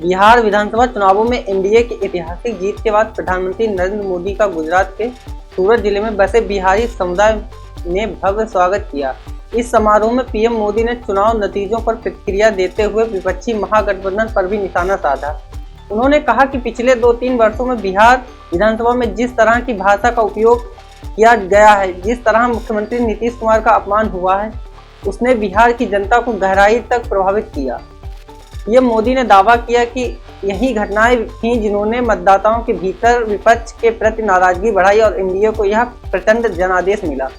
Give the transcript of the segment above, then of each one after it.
बिहार विधानसभा चुनावों में एनडीए की ऐतिहासिक जीत के बाद प्रधानमंत्री नरेंद्र मोदी का गुजरात के सूरत जिले में बसे बिहारी समुदाय ने भव्य स्वागत किया। इस समारोह में पीएम मोदी ने चुनाव नतीजों पर प्रतिक्रिया देते हुए विपक्षी महागठबंधन पर भी निशाना साधा। उन्होंने कहा कि पिछले 2-3 वर्षों में बिहार विधानसभा में जिस तरह की भाषा का उपयोग किया गया है, जिस तरह मुख्यमंत्री नीतीश कुमार का अपमान हुआ है, उसने बिहार की जनता को गहराई तक प्रभावित किया। पीएम मोदी ने दावा किया कि यही घटनाएं थीं जिन्होंने मतदाताओं के भीतर विपक्ष के प्रति नाराजगी बढ़ाई और एनडीए को यह प्रचंड जनादेश मिला।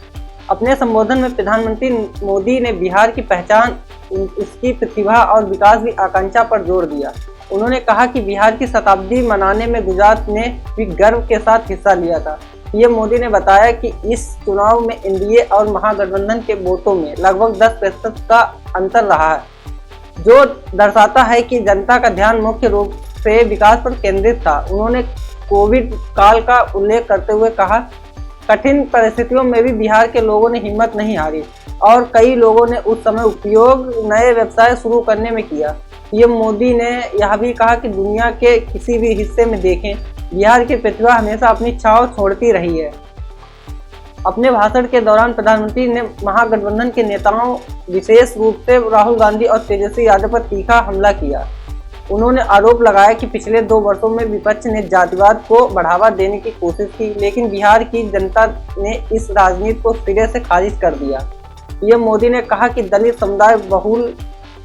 अपने संबोधन में प्रधानमंत्री मोदी ने बिहार की पहचान, उसकी प्रतिभा और विकास की आकांक्षा पर जोर दिया। उन्होंने कहा कि बिहार की शताब्दी मनाने में गुजरात ने भी गर्व के साथ हिस्सा लिया था। पीएम मोदी ने बताया कि इस चुनाव में एनडीए और महागठबंधन के वोटों में लगभग 10% का अंतर रहा है, जो दर्शाता है कि जनता का ध्यान मुख्य रूप से विकास पर केंद्रित था। उन्होंने कोविड काल का उल्लेख करते हुए कहा, कठिन परिस्थितियों में भी बिहार के लोगों ने हिम्मत नहीं हारी और कई लोगों ने उस समय उपयोग नए व्यवसाय शुरू करने में किया। पीएम मोदी ने यह भी कहा कि दुनिया के किसी भी हिस्से में देखें, बिहार की प्रतिभा हमेशा अपनी छाव छोड़ती रही है। अपने भाषण के दौरान प्रधानमंत्री ने महागठबंधन के नेताओं, विशेष रूप से राहुल गांधी और तेजस्वी यादव पर तीखा हमला किया। उन्होंने आरोप लगाया कि पिछले 2 वर्षों में विपक्ष ने जातिवाद को बढ़ावा देने की कोशिश की, लेकिन बिहार की जनता ने इस राजनीति को सिरे से खारिज कर दिया। पीएम मोदी ने कहा कि दलित समुदाय बहुल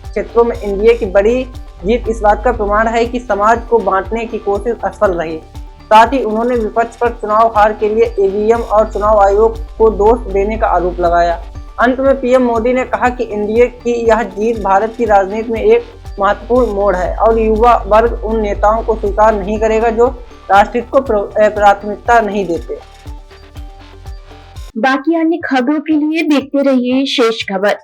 क्षेत्रों में एनडीए की बड़ी जीत इस बात का प्रमाण है कि समाज को बांटने की कोशिश असफल रही। साथ ही उन्होंने विपक्ष पर चुनाव हार के लिए ईवीएम और चुनाव आयोग को दोष देने का आरोप लगाया। अंत में पीएम मोदी ने कहा कि एनडीए की यह जीत भारत की राजनीति में एक महत्वपूर्ण मोड़ है और युवा वर्ग उन नेताओं को स्वीकार नहीं करेगा जो राष्ट्रहित को प्राथमिकता नहीं देते। बाकी अन्य खबरों के लिए देखते रहिए शेष खबर।